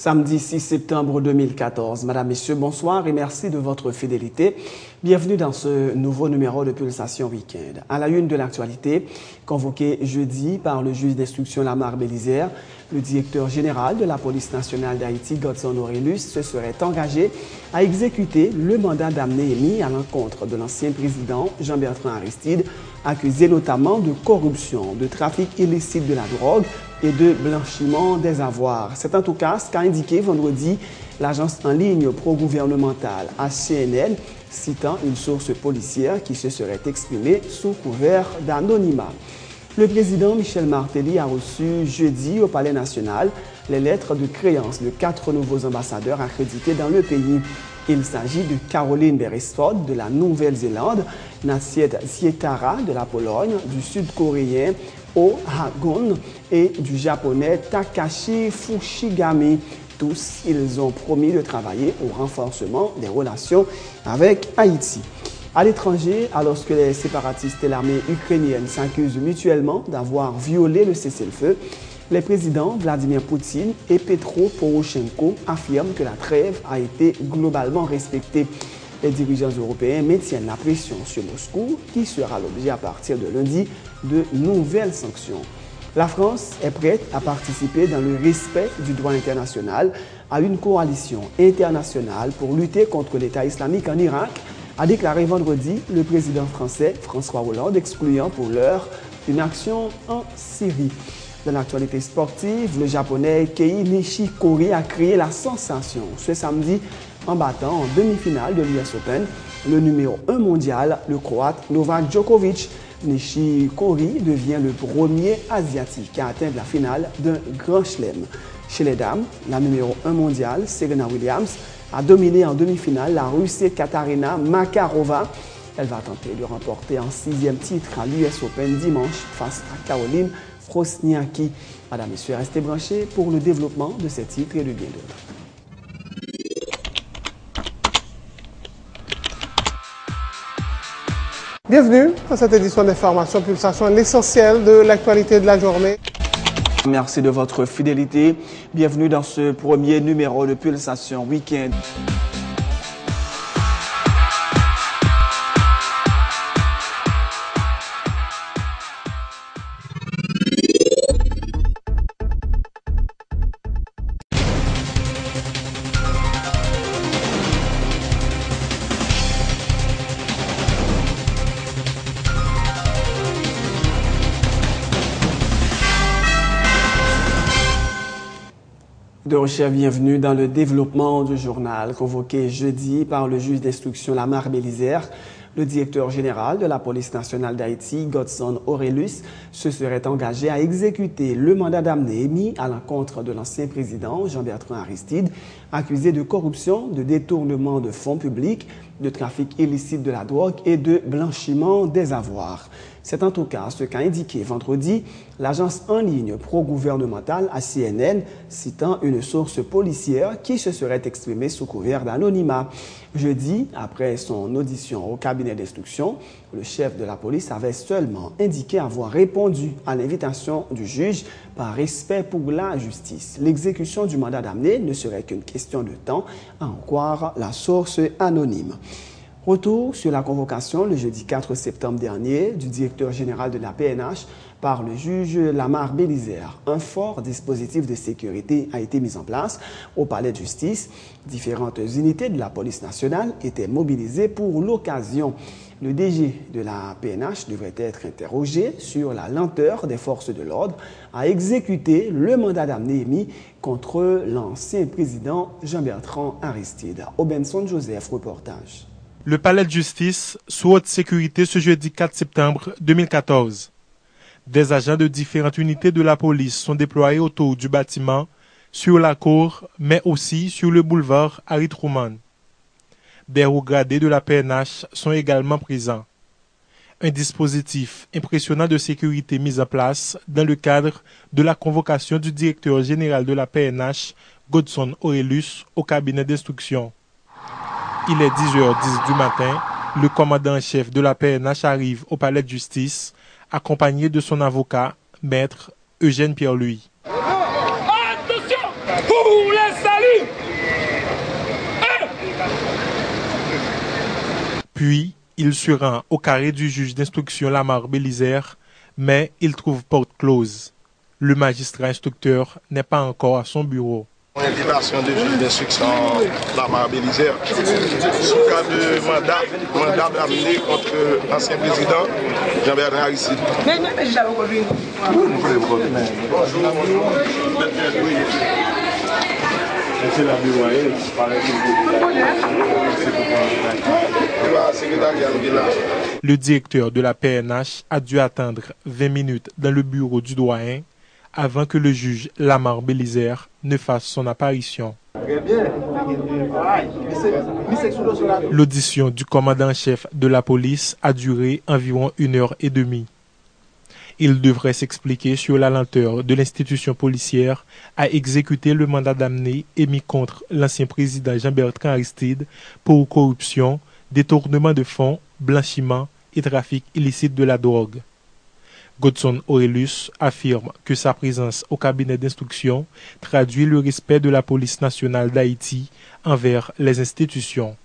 Samedi 6 septembre 2014. Madame, Messieurs, bonsoir et merci de votre fidélité. Bienvenue dans ce nouveau numéro de Pulsation Week-end. À la une de l'actualité, convoqué jeudi par le juge d'instruction Lamar Bélisaire, le directeur général de la police nationale d'Haïti, Godson Aurelius, se serait engagé à exécuter le mandat d'amener émis à l'encontre de l'ancien président Jean-Bertrand Aristide, accusé notamment de corruption, de trafic illicite de la drogue et de blanchiment des avoirs. C'est en tout cas ce qu'a indiqué vendredi l'agence en ligne pro-gouvernementale ACNN, citant une source policière qui se serait exprimée sous couvert d'anonymat. Le président Michel Martelly a reçu jeudi au Palais national les lettres de créance de 4 nouveaux ambassadeurs accrédités dans le pays. Il s'agit de Caroline Beresford de la Nouvelle-Zélande, Nassiet Zietara de la Pologne, du Sud-Coréen Oh Ha-gun et du Japonais Takashi Fushigami. Tous, ils ont promis de travailler au renforcement des relations avec Haïti. À l'étranger, alors que les séparatistes et l'armée ukrainienne s'accusent mutuellement d'avoir violé le cessez-le-feu, les présidents Vladimir Poutine et Petro Poroshenko affirment que la trêve a été globalement respectée. Les dirigeants européens maintiennent la pression sur Moscou, qui sera l'objet à partir de lundi de nouvelles sanctions. La France est prête à participer dans le respect du droit international à une coalition internationale pour lutter contre l'État islamique en Irak, a déclaré vendredi le président français François Hollande, excluant pour l'heure une action en Syrie. Dans l'actualité sportive, le japonais Kei Nishikori a créé la sensation ce samedi en battant en demi-finale de l'US Open le numéro 1 mondial, le croate Novak Djokovic. Nishikori devient le premier asiatique à atteindre la finale d'un grand chelem. Chez les dames, la numéro 1 mondiale, Serena Williams, a dominé en demi-finale la Russe Katarina Makarova. Elle va tenter de remporter un 6e titre à l'US Open dimanche face à Caroline Wozniacki. Madame, Messieurs, restez branchés pour le développement de ces titres et de bien d'autres. Bienvenue dans cette édition d'information Pulsation, l'essentiel de l'actualité de la journée. Merci de votre fidélité. Bienvenue dans ce premier numéro de Pulsation Week-end. De recherche, bienvenue dans le développement du journal convoqué jeudi par le juge d'instruction Lamar Bélisaire. Le directeur général de la police nationale d'Haïti, Godson Aurelius, se serait engagé à exécuter le mandat d'amener émis à l'encontre de l'ancien président Jean-Bertrand Aristide, accusé de corruption, de détournement de fonds publics, de trafic illicite de la drogue et de blanchiment des avoirs. C'est en tout cas ce qu'a indiqué vendredi l'agence en ligne pro-gouvernementale ACNN, citant une source policière qui se serait exprimée sous couvert d'anonymat. Jeudi, après son audition au cabinet d'instruction, le chef de la police avait seulement indiqué avoir répondu à l'invitation du juge par respect pour la justice. L'exécution du mandat d'amener ne serait qu'une question de temps, à en croire la source anonyme. Retour sur la convocation le jeudi 4 septembre dernier du directeur général de la PNH par le juge Lamar Bélisaire. Un fort dispositif de sécurité a été mis en place au palais de justice. Différentes unités de la police nationale étaient mobilisées pour l'occasion. Le DG de la PNH devrait être interrogé sur la lenteur des forces de l'ordre à exécuter le mandat d'amener émis contre l'ancien président Jean-Bertrand Aristide. Obenson Joseph, reportage. Le palais de justice sous haute sécurité ce jeudi 4 septembre 2014. Des agents de différentes unités de la police sont déployés autour du bâtiment, sur la cour, mais aussi sur le boulevard Harry Truman. Des hauts gradés de la PNH sont également présents. Un dispositif impressionnant de sécurité mis en place dans le cadre de la convocation du directeur général de la PNH, Godson Aurelius, au cabinet d'instruction. Il est 10h10 du matin, le commandant en chef de la PNH arrive au palais de justice, accompagné de son avocat, maître Eugène Pierre-Louis. Attention! Pour l'installer! Puis, il se rend au carré du juge d'instruction Lamar Bélizaire, mais il trouve porte close. Le magistrat instructeur n'est pas encore à son bureau. Invitation de juge d'instruction Lamar Bélizaire sous cas de mandat d'amener contre l'ancien président Jean-Bertrand Aristide. Le directeur de la PNH a dû attendre 20 minutes dans le bureau du doyen avant que le juge Lamar Bélizaire ne fasse son apparition. L'audition du commandant-chef de la police a duré environ 1h30. Il devrait s'expliquer sur la lenteur de l'institution policière à exécuter le mandat d'amener émis contre l'ancien président Jean-Bertrand Aristide pour corruption, détournement de fonds, blanchiment et trafic illicite de la drogue. Godson Aurelius affirme que sa présence au cabinet d'instruction traduit le respect de la police nationale d'Haïti envers les institutions.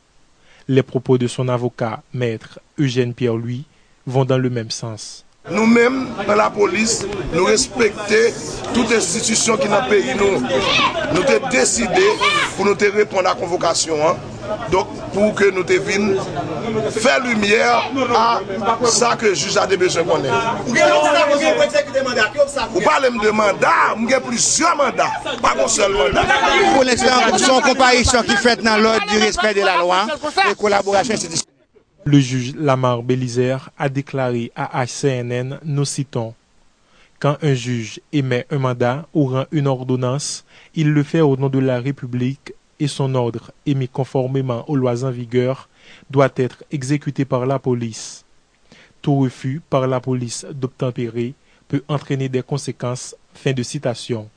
Les propos de son avocat, maître Eugène Pierre-Louis, vont dans le même sens. Nous-mêmes, dans la police, nous respectons toute institution qui dans le pays. Nous avons décidé pour nous répondre à la convocation. Donc, pour que nous devions faire lumière à ça que le juge a besoin de connaître. Vous parlez de mandat, vous avez plusieurs mandats, pas un seul mandat. Pour l'instant, son comparution qui fait dans l'ordre du respect de la loi et collaboration institutionnelle. Le juge Lamar Bélizaire a déclaré à HCNN, nous citons, « Quand un juge émet un mandat ou rend une ordonnance, il le fait au nom de la République et son ordre, émis conformément aux lois en vigueur, doit être exécuté par la police. Tout refus par la police d'obtempérer peut entraîner des conséquences. » Fin de citation.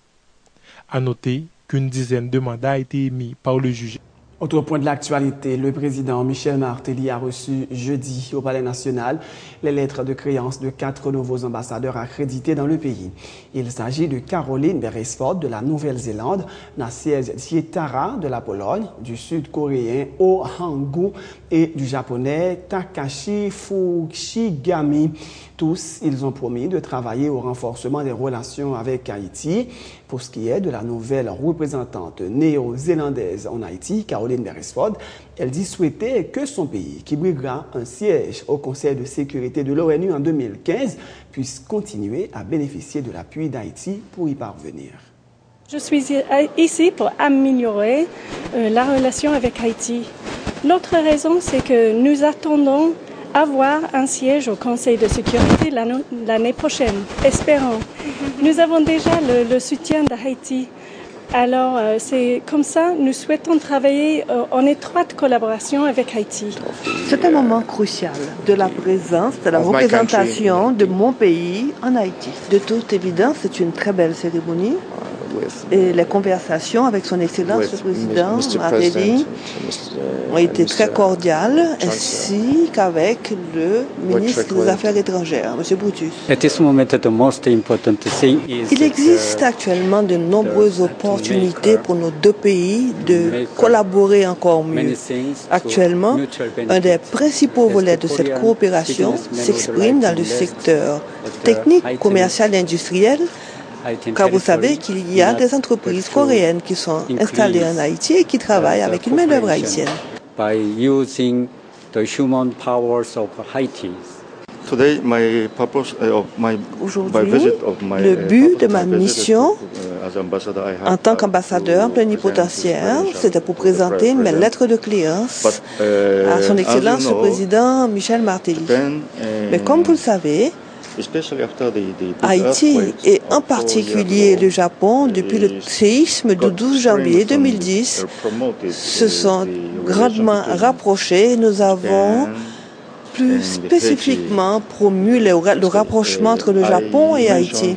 À noter qu'une dizaine de mandats a été émis par le juge. Autre point de l'actualité, le président Michel Martelly a reçu jeudi au Palais national les lettres de créance de 4 nouveaux ambassadeurs accrédités dans le pays. Il s'agit de Caroline Beresford de la Nouvelle-Zélande, Nassiez Tietara de la Pologne, du Sud-Coréen Oh Hang-gu et du Japonais Takashi Fushigami. Tous, ils ont promis de travailler au renforcement des relations avec Haïti. Pour ce qui est de la nouvelle représentante néo-zélandaise en Haïti, Caroline Beresford, elle dit souhaiter que son pays, qui briguera un siège au Conseil de sécurité de l'ONU en 2015, puisse continuer à bénéficier de l'appui d'Haïti pour y parvenir. Je suis ici pour améliorer la relation avec Haïti. L'autre raison, c'est que nous attendons avoir un siège au Conseil de sécurité l'année prochaine, espérons. Nous avons déjà le soutien d'Haïti. Alors, c'est comme ça, nous souhaitons travailler en étroite collaboration avec Haïti. C'est un moment crucial de la présence, de la représentation de mon pays en Haïti. De toute évidence, c'est une très belle cérémonie. Et les conversations avec son Excellence le Président Martelly ont été très cordiales, ainsi qu'avec le ministre des Affaires étrangères, M. Brutus. Il existe actuellement de nombreuses opportunités pour nos deux pays de collaborer encore mieux. Actuellement, un des principaux volets de cette coopération s'exprime dans le secteur technique, commercial et industriel, car vous savez qu'il y a des entreprises coréennes qui sont installées en Haïti et qui travaillent avec une main-d'œuvre haïtienne. Aujourd'hui, le but de ma mission en tant qu'ambassadeur plénipotentiaire, c'était pour présenter mes lettres de créance à son Excellence le Président Michel Martelly. Mais comme vous le savez, Haïti et en particulier le Japon, depuis le séisme du 12 janvier 2010, se sont grandement rapprochés. Nous avons plus spécifiquement promu le rapprochement entre le Japon et Haïti.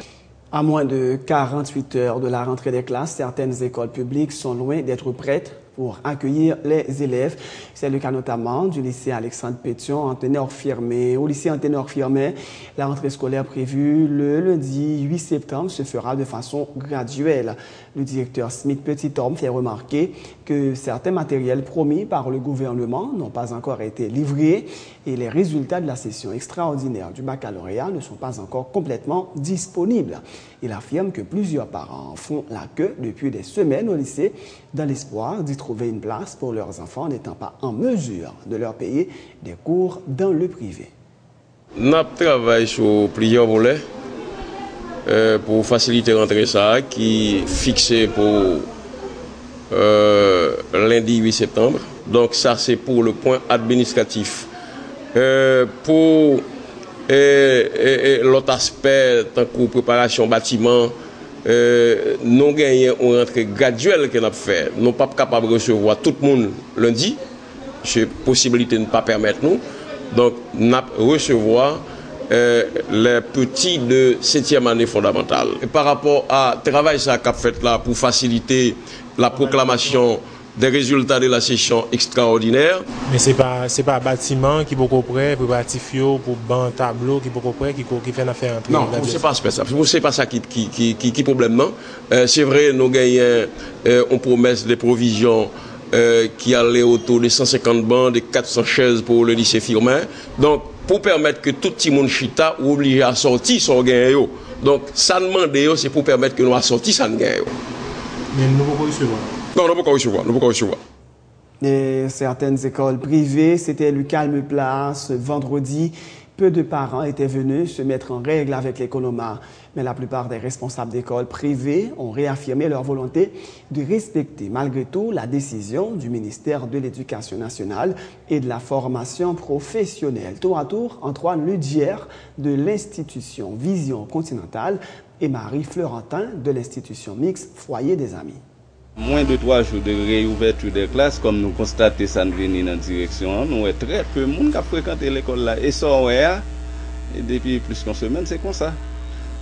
À moins de 48 heures de la rentrée des classes, certaines écoles publiques sont loin d'être prêtes pour accueillir les élèves. C'est le cas notamment du lycée Alexandre Pétion en ténor firmé. Au lycée en ténor firmé, la rentrée scolaire prévue le lundi 8 septembre se fera de façon graduelle. Le directeur Smith Petit-Homme fait remarquer que certains matériels promis par le gouvernement n'ont pas encore été livrés et les résultats de la session extraordinaire du baccalauréat ne sont pas encore complètement disponibles. Il affirme que plusieurs parents font la queue depuis des semaines au lycée dans l'espoir d'y trouver une place pour leurs enfants n'étant pas en mesure de leur payer des cours dans le privé. Nous travaillons sur plusieurs volets pour faciliter l'entrée ça qui est fixé pour lundi 8 septembre. Donc ça c'est pour le point administratif. Pour l'autre aspect, tant que préparation bâtiment, nous gagnons une rentrée graduelle que nous avons fait. Nous ne sommes pas capables de recevoir tout le monde lundi. C'est possibilité de ne pas permettre nous. Donc nous recevoir les petits de 7e année fondamentale. Et par rapport à travail ça qu'a fait là pour faciliter la proclamation des résultats de la session extraordinaire. Mais c'est pas bâtiment qui beaucoup près préparatif pour ban tableau qui beaucoup près qui fait l'affaire entrer. Non, c'est pas ça. C'est pas ça qui problème non. C'est vrai nous gagnons on promesse des provisions qui allaient autour de 150 bancs, de 400 chaises pour le lycée Firmin. Donc pour permettre que tout le monde chita ou obligé à sortir son gain. Donc ça demande c'est pour permettre que nous assortir ça gain. Mais nous pouvons recevoir. Non, nous pouvons recevoir. Et certaines écoles privées, c'était le calme plat ce vendredi. Peu de parents étaient venus se mettre en règle avec l'économa. Mais la plupart des responsables d'écoles privées ont réaffirmé leur volonté de respecter malgré tout la décision du ministère de l'Éducation nationale et de la formation professionnelle. Tour à tour, Antoine Ludière de l'institution Vision Continentale et Marie Fleurentin de l'institution mixte Foyer des Amis. Moins de 3 jours de réouverture des classes, comme nous constatons ça nous vient dans la direction, nous avons très peu de monde qui a fréquenté l'école là. Et ça, et depuis plus qu'une semaine, c'est comme ça.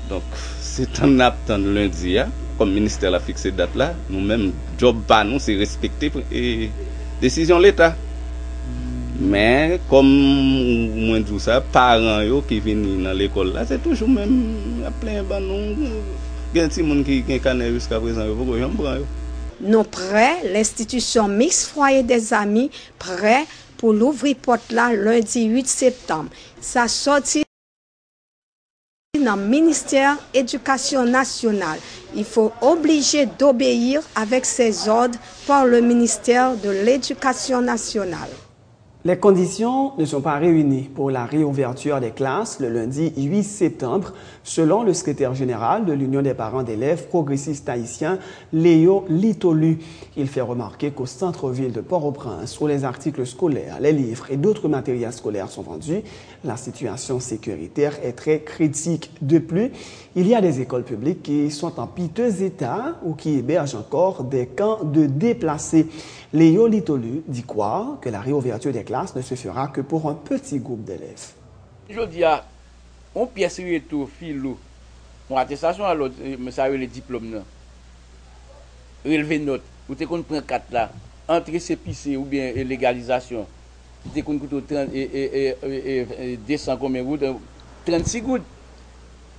Donc, c'est un attend lundi, comme le ministère a fixé cette date là, nous-mêmes, job pas nous, c'est respecter et décision de l'État. Mais, comme moi dis ça, parents qui viennent dans l'école là, c'est toujours même, il y a plein de nous, il y a des gens qui ont jusqu'à présent, Nous prêts, l'institution mixte Foyer des Amis, prêt pour l'ouvrir porte là lundi 8 septembre. Ça sortit dans le ministère de l'Éducation nationale. Il faut obliger d'obéir avec ces ordres par le ministère de l'Éducation nationale. Les conditions ne sont pas réunies pour la réouverture des classes le lundi 8 septembre, selon le secrétaire général de l'Union des parents d'élèves progressistes haïtiens, Léo Litolu. Il fait remarquer qu'au centre-ville de Port-au-Prince, où les articles scolaires, les livres et d'autres matériels scolaires sont vendus, la situation sécuritaire est très critique. De plus, il y a des écoles publiques qui sont en piteux état ou qui hébergent encore des camps de déplacés. Léo Litolu dit quoi? Que la réouverture des classes ne se fera que pour un petit groupe d'élèves. Je dis, on pièce retour, filo, on attestation à l'autre, mais ça a eu les diplômes. Relever note, ou t'es qu'on prend 4 là, entrée CPC ou bien légalisation, t'es qu'on coûte 30 et 200 combien gouttes, 36 gouttes.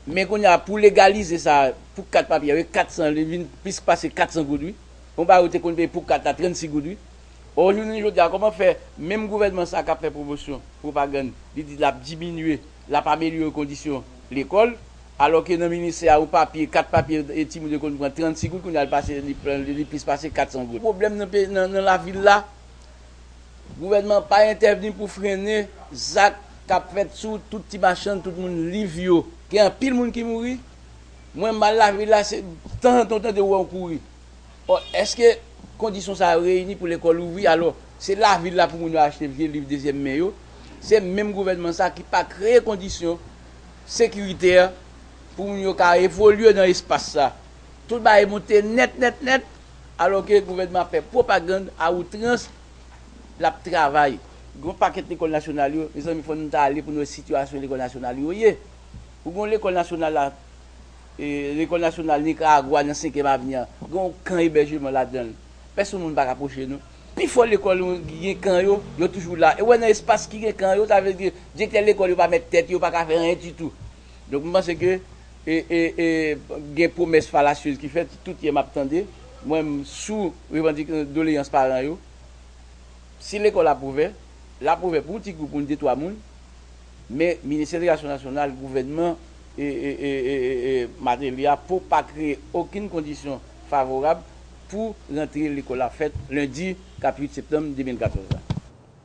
Mais qu'on a pour légaliser ça, pour 4 papiers, avec 400, plus passer 400 gouttes, on va ôter qu'on paye pour 4 à 36 gouttes. Aujourd'hui, je dis comment faire, même gouvernement ça a fait promotion, propagande, il dit la diminuer, la pas améliorer les conditions l'école, alors que dans le ministère ou papier, 4 papiers et timide de qu'on prend 36 gouttes, qu'on a passé, il puisse passer 400 gouttes. Le problème dans la ville là, le gouvernement pas intervenu pour freiner Zach qui a fait sous tout petit machin, tout le monde livre, il y a un pile monde qui mourit. Moi, mal la ville là, c'est tant de où on courir. Est-ce que conditions ça réunies pour l'école ouvrir, alors c'est la ville là pour nous acheter vieux livre deuxième mai. C'est même gouvernement ça qui pas créé conditions sécuritaires pour nous évoluer dans l'espace ça. Tout va monter net alors que le gouvernement fait propagande à outrance la travail. Grand paquet de l'école nationale, les amis faut nous aller pour nos situations de l'école nationale. Pour l'école nationale là, l'école nationale Nicaragua dans 5e avenue, grand camp hébergement là-dedans. personne ne va rapprocher nous. Puis il faut l'école, il y a quand yo toujours là. Et ouais, dans l'espace qui est quand ça veut dire, directeur l'école, il va mettre tête, il va pas faire rien du tout. Donc, je pense que, il y a une promesse fallacieuse qui fait tout qui m'attendait. Moi, sous revendication doléance parents, si l'école approuve pour un petit groupe, pour une trois personnes, mais le ministère de l'Éducation nationale, le gouvernement et matériel pour ne pas créer aucune condition favorable pour rentrer l'école à fête lundi 4 septembre 2014.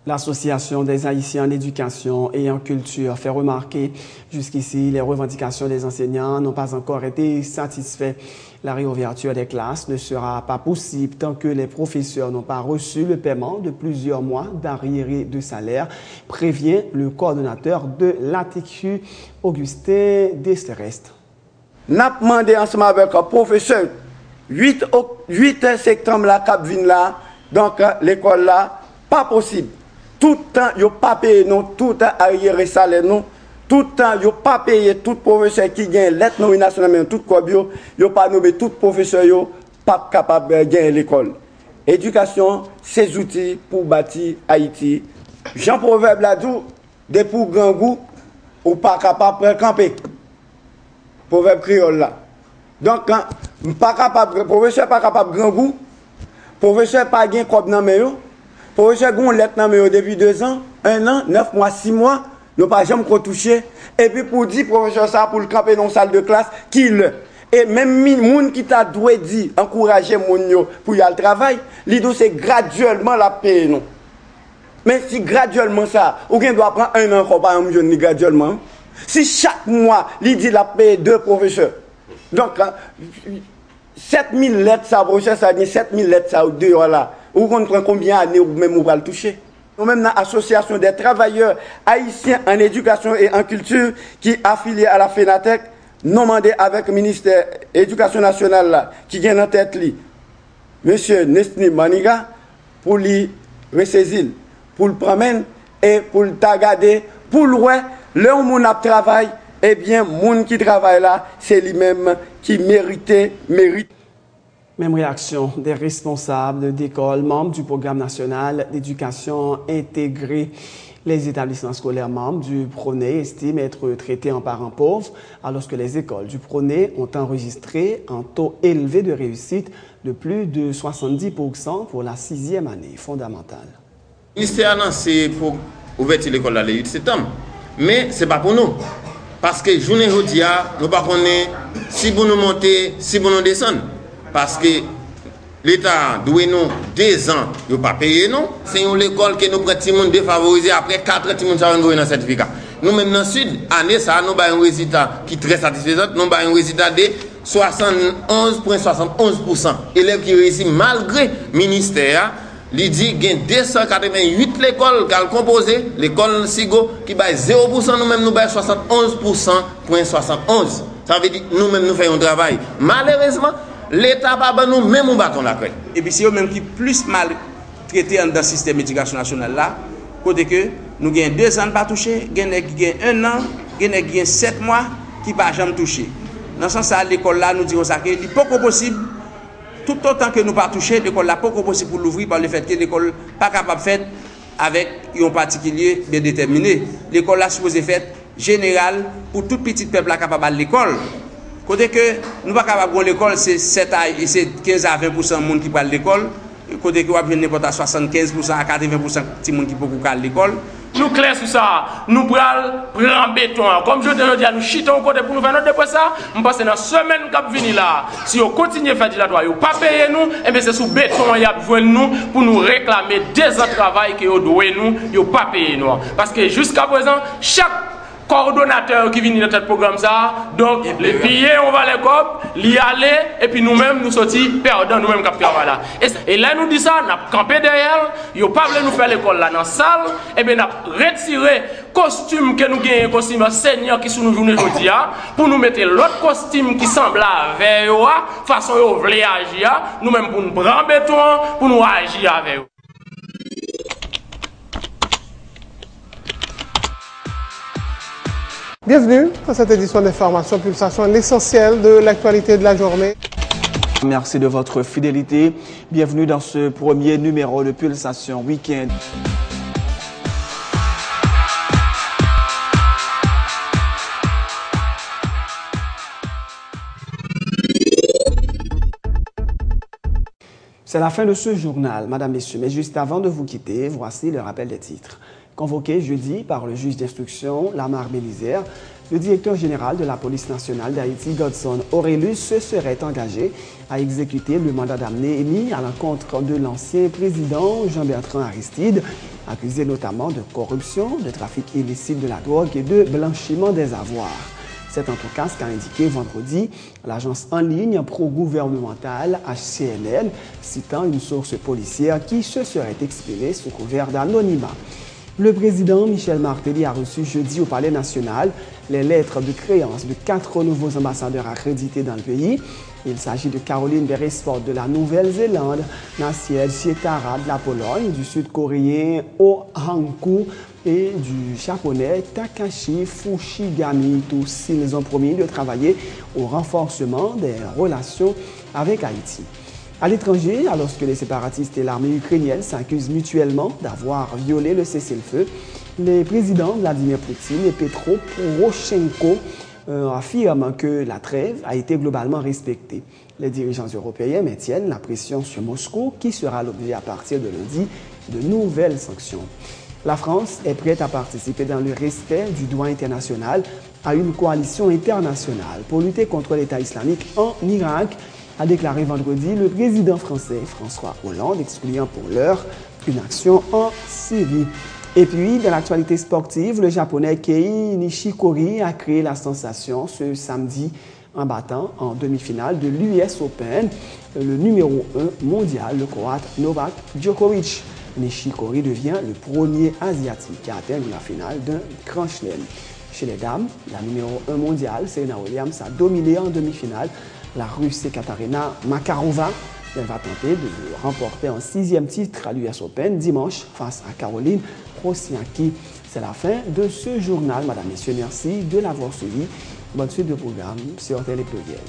L'Association des Haïtiens en éducation et en culture fait remarquer jusqu'ici les revendications des enseignants n'ont pas encore été satisfaites. La réouverture des classes ne sera pas possible tant que les professeurs n'ont pas reçu le paiement de plusieurs mois d'arriérés de salaire, prévient le coordonnateur de l'ATQ, Augustin Desterest. Nous avons demandé ensemble avec le professeur 8 septembre là, cap vin là, donc l'école là, pas possible. Tout le temps, il n'y a pas payé non, tout le temps arriéré salaire non, tout le temps, il n'y a pas payé tout professeur qui gagne lettre nomination, mais tout quoi bio, il n'y a pas nommé tout professeur yo pas capable de gagner l'école. Éducation, c'est outils pour bâtir Haïti. Jean Proverbe l'a dit, des pour grand goût, ou pas capable de camper. Proverbe créole là. Donc, pas capable, professeur pas capable de grand goût, professeur pas gain comme dans mes professeur gon lettre dans mes depuis 2 ans, 1 an, 9 mois, 6 mois, nous pas jamais touché. Et puis pour dire professeur ça pour le camper dans salle de classe, qu'il et même moun qui t'a doué dit encourager moun yo pour y aller travail, l'ido c'est graduellement la paye non. Mais si graduellement ça, ou bien doit prendre 1 an encore par un jeune graduellement. Si chaque mois, l'idée la paye 2 professeurs. Donc 7000 lettres ça professeur ça dit 7000 lettres ça ou 2 là. Ou on prend combien d'années ou même on va le toucher. Nous-mêmes, dans l'Association des travailleurs haïtiens en éducation et en culture qui est affiliée à la FENATEC, nous demandons avec le ministère de l'Éducation nationale là, qui vient en tête, M. Nesni Maniga, pour lui ressaisir, pour le prendre et pour le regarder, pour le voir, là où on travaille, eh bien, le monde qui travaille là, c'est lui-même qui mérite. Même réaction des responsables d'écoles, membres du programme national d'éducation intégrée. Les établissements scolaires membres du PRONE estiment être traités en parents pauvres, alors que les écoles du PRONE ont enregistré un taux élevé de réussite de plus de 70% pour la 6e année fondamentale. Le ministère a lancé pour ouvrir l'école le 8 septembre, mais ce n'est pas pour nous. Parce que journée aujourd'hui, nous ne savons pas si vous nous montez, si vous nous descendez. Parce que l'État doit nous 2 ans, il ne pas payer nous. C'est une école que nous prenons défavorisée. Après 4 ans, nous avons un certificat. Nous-mêmes dans le sud, année ça, nous avons un résultat qui est très satisfaisant. Nous avons un résultat de 71,71%. Élèves qui réussissent malgré le ministère. Il dit qu'il y a 288 l'école qui a composé, l'école SIGO qui bat 0%, nous-mêmes nous bat 71,71%. Ça veut dire que nous-mêmes nous faisons un travail. Malheureusement, l'État n'a pas nous même un bâton la crête. Et puis c'est eux-mêmes qui plus mal traités dans le système d'éducation nationale là, côté que nous avons 2 ans pas touché, nous avons 1 an, nous avons 7 mois qui ne pas jamais touché. Dans ce sens-là, l'école là, nous disons ça que c'est pas possible. Tout autant que nous pas touché, l'école là pas possible pour l'ouvrir par le fait que l'école n'est pas capable de faire avec un particulier bien déterminé. L'école là supposé faire général pour tout petit peuple là capable de l'école. Côté que nous pas capable de l'école, c'est 15 à 20% de monde qui parle de l'école. Côté que nous avons n'importe à 75% à 80% de monde qui peut aller à l'école. Nous clairs sur ça, nous prenons béton. Comme je te dis, nous chitons côté pour nous faire notre dépôt ça. Je pense que dans la semaine qui vient là, si on continue à faire du droit, vous ne pas payer nous, et bien c'est sous béton qu'il y a besoin de nous pour nous réclamer 2 ans de travail que vous devez nous, vous ne pas payer nous. Parce que jusqu'à présent, chaque coordonnateur qui vient dans ce programme ça, donc les billets on va les cop, l'y aller et puis nous-mêmes nous sortir perdant nous-mêmes qui travaillons là. Et là nous dit ça, nous avons campé derrière, ils pas voulu nous faire l'école là dans la salle, et bien nous avons retiré costume que nous gagnons, costume enseignant qui sont nous journée aujourd'hui pour nous mettre l'autre costume qui semble avec eux, façon vous voulez agir, nous-mêmes pour nous prendre béton, pour nous agir avec eux. Bienvenue dans cette édition d'information Pulsation, l'essentiel de l'actualité de la journée. Merci de votre fidélité. Bienvenue dans ce premier numéro de Pulsation Week-end. C'est la fin de ce journal, Madame, Messieurs. Mais juste avant de vous quitter, voici le rappel des titres. Convoqué jeudi par le juge d'instruction, Lamar Bélizaire, le directeur général de la police nationale d'Haïti, Godson Aurelius, se serait engagé à exécuter le mandat d'amener émis à l'encontre de l'ancien président Jean-Bertrand Aristide, accusé notamment de corruption, de trafic illicite de la drogue et de blanchiment des avoirs. C'est en tout cas ce qu'a indiqué vendredi l'agence en ligne pro-gouvernementale HCNN, citant une source policière qui se serait exprimée sous couvert d'anonymat. Le président Michel Martelly a reçu jeudi au Palais national les lettres de créance de 4 nouveaux ambassadeurs accrédités dans le pays. Il s'agit de Caroline Beresford de la Nouvelle-Zélande, Nassiel Sietara de la Pologne, du Sud-Coréen Oh Hang-koo et du Japonais Takashi Fushigami. Tous, ils ont promis de travailler au renforcement des relations avec Haïti. À l'étranger, alors que les séparatistes et l'armée ukrainienne s'accusent mutuellement d'avoir violé le cessez-le-feu, les présidents Vladimir Poutine et Petro Poroshenko affirment que la trêve a été globalement respectée. Les dirigeants européens maintiennent la pression sur Moscou, qui sera l'objet à partir de lundi de nouvelles sanctions. La France est prête à participer dans le respect du droit international à une coalition internationale pour lutter contre l'État islamique en Irak, a déclaré vendredi le président français François Hollande, excluant pour l'heure une action en Syrie. Et puis, dans l'actualité sportive, le japonais Kei Nishikori a créé la sensation ce samedi en battant en demi-finale de l'US Open le numéro 1 mondial, le croate Novak Djokovic. Nishikori devient le premier asiatique à atteindre la finale d'un grand chelem. Chez les dames, la numéro 1 mondiale, Serena Williams, a dominé en demi-finale la Russe Ekaterina Makarova. Elle va tenter de remporter un 6e titre à l'US Open dimanche face à Caroline Wozniacki. C'est la fin de ce journal, Madame, Messieurs. Merci de l'avoir suivi. Bonne suite de programme sur Télé Pluriel.